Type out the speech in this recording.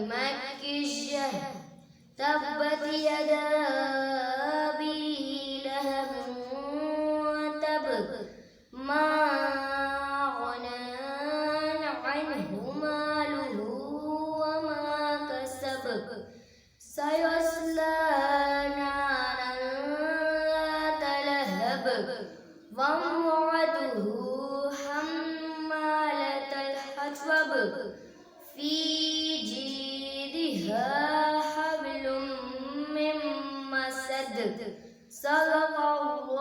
مكية تبت يدا أبي لهب وتب ما أغنى عنه ماله وما كسب سيصلى نارا ذات لهب وامرأته حمالة الحطب في جيدها حبل من مسد صدق الله